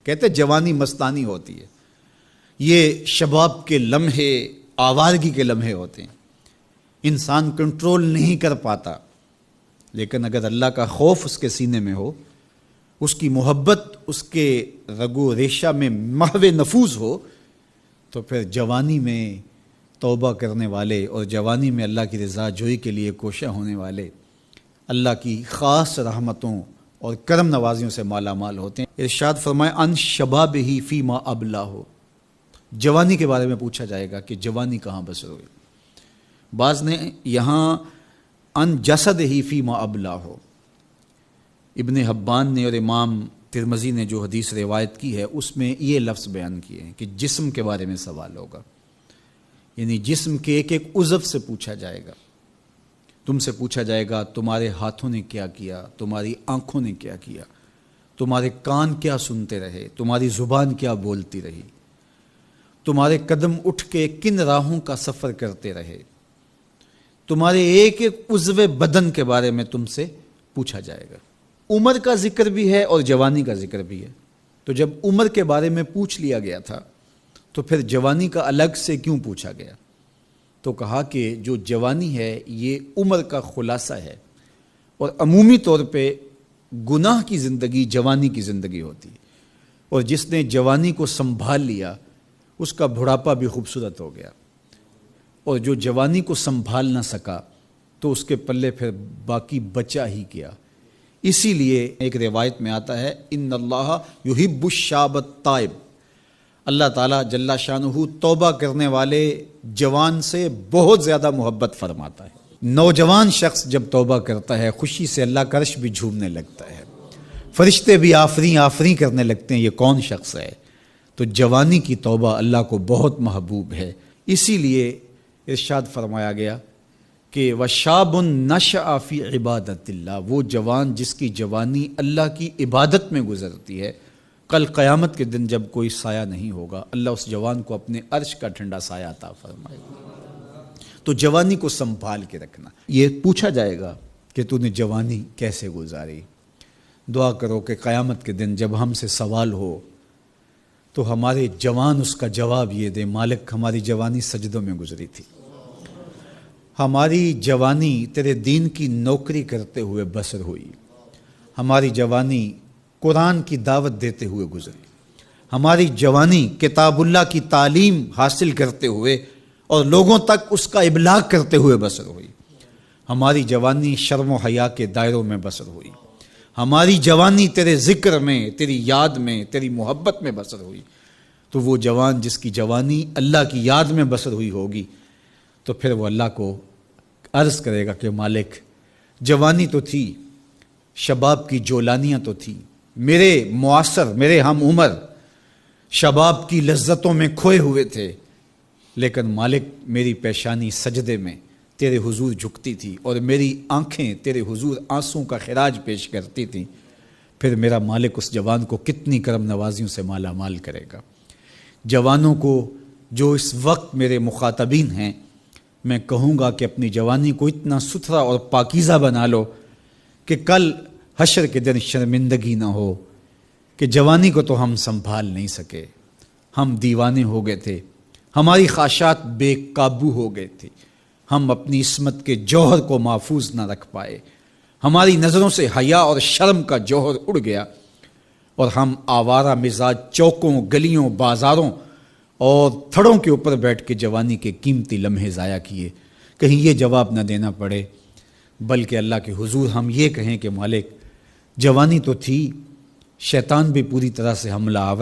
کہتے جوانی مستانی ہوتی ہے، یہ شباب کے لمحے آوارگی کے لمحے ہوتے ہیں، انسان کنٹرول نہیں کر پاتا، لیکن اگر اللہ کا خوف اس کے سینے میں ہو، اس کی محبت اس کے رگو ریشہ میں محو نفوذ ہو، تو پھر جوانی میں توبہ کرنے والے اور جوانی میں اللہ کی رضا جوئی کے لیے کوشاں ہونے والے اللہ کی خاص رحمتوں اور کرم نوازیوں سے مالا مال ہوتے ہیں۔ ارشاد فرمائے ان شباب ہی فیما ابلا ہو، جوانی کے بارے میں پوچھا جائے گا کہ جوانی کہاں بسر ہوئی۔ بعض نے یہاں ان جسد ہی فیما ابلا ہو، ابن حبان نے اور امام ترمذی نے جو حدیث روایت کی ہے اس میں یہ لفظ بیان کیے ہیں کہ جسم کے بارے میں سوال ہوگا، یعنی جسم کے ایک ایک عضو سے پوچھا جائے گا۔ تم سے پوچھا جائے گا تمہارے ہاتھوں نے کیا کیا، تمہاری آنکھوں نے کیا کیا، تمہارے کان کیا سنتے رہے، تمہاری زبان کیا بولتی رہی، تمہارے قدم اٹھ کے کن راہوں کا سفر کرتے رہے، تمہارے ایک ایک عضو بدن کے بارے میں تم سے پوچھا جائے گا۔ عمر کا ذکر بھی ہے اور جوانی کا ذکر بھی ہے، تو جب عمر کے بارے میں پوچھ لیا گیا تھا تو پھر جوانی کا الگ سے کیوں پوچھا گیا؟ تو کہا کہ جو جوانی ہے یہ عمر کا خلاصہ ہے، اور عمومی طور پہ گناہ کی زندگی جوانی کی زندگی ہوتی ہے، اور جس نے جوانی کو سنبھال لیا اس کا بڑھاپا بھی خوبصورت ہو گیا، اور جو جوانی کو سنبھال نہ سکا تو اس کے پلے پھر باقی بچا ہی کیا۔ اسی لیے ایک روایت میں آتا ہے ان اللہ یحب الشاب التائب، اللہ تعالیٰ جل شانہ توبہ کرنے والے جوان سے بہت زیادہ محبت فرماتا ہے۔ نوجوان شخص جب توبہ کرتا ہے خوشی سے اللہ کا عرش بھی جھومنے لگتا ہے، فرشتے بھی آفریں آفریں کرنے لگتے ہیں، یہ کون شخص ہے؟ تو جوانی کی توبہ اللہ کو بہت محبوب ہے۔ اسی لیے ارشاد فرمایا گیا کہ وَشَابٌ نَشَأَ فِي عِبَادَةِ اللَّهِ، وہ جوان جس کی جوانی اللہ کی عبادت میں گزرتی ہے، کل قیامت کے دن جب کوئی سایہ نہیں ہوگا اللہ اس جوان کو اپنے عرش کا ٹھنڈا سایہ عطا فرمائے گا۔ تو جوانی کو سنبھال کے رکھنا، یہ پوچھا جائے گا کہ تو نے جوانی کیسے گزاری۔ دعا کرو کہ قیامت کے دن جب ہم سے سوال ہو تو ہمارے جوان اس کا جواب یہ دے مالک ہماری جوانی سجدوں میں گزری تھی، ہماری جوانی تیرے دین کی نوکری کرتے ہوئے بسر ہوئی، ہماری جوانی قرآن کی دعوت دیتے ہوئے گزری، ہماری جوانی کتاب اللہ کی تعلیم حاصل کرتے ہوئے اور لوگوں تک اس کا ابلاغ کرتے ہوئے بسر ہوئی، ہماری جوانی شرم و حیا کے دائروں میں بسر ہوئی، ہماری جوانی تیرے ذکر میں، تیری یاد میں، تیری محبت میں بسر ہوئی۔ تو وہ جوان جس کی جوانی اللہ کی یاد میں بسر ہوئی ہوگی تو پھر وہ اللہ کو عرض کرے گا کہ مالک جوانی تو تھی، شباب کی جولانیاں تو تھی، میرے معاصر میرے ہم عمر شباب کی لذتوں میں کھوئے ہوئے تھے، لیکن مالک میری پیشانی سجدے میں تیرے حضور جھکتی تھی اور میری آنکھیں تیرے حضور آنسوں کا خراج پیش کرتی تھیں، پھر میرا مالک اس جوان کو کتنی کرم نوازیوں سے مالا مال کرے گا۔ جوانوں کو جو اس وقت میرے مخاطبین ہیں میں کہوں گا کہ اپنی جوانی کو اتنا ستھرا اور پاکیزہ بنا لو کہ کل حشر کے دن شرمندگی نہ ہو کہ جوانی کو تو ہم سنبھال نہیں سکے، ہم دیوانے ہو گئے تھے، ہماری خواہشات بے قابو ہو گئے تھے، ہم اپنی عصمت کے جوہر کو محفوظ نہ رکھ پائے، ہماری نظروں سے حیا اور شرم کا جوہر اڑ گیا، اور ہم آوارہ مزاج چوکوں گلیوں بازاروں اور تھڑوں کے اوپر بیٹھ کے جوانی کے قیمتی لمحے ضائع کیے۔ کہیں یہ جواب نہ دینا پڑے بلکہ اللہ کے حضور ہم یہ کہیں کہ مالک جوانی تو تھی، شیطان بھی پوری طرح سے حملہ آور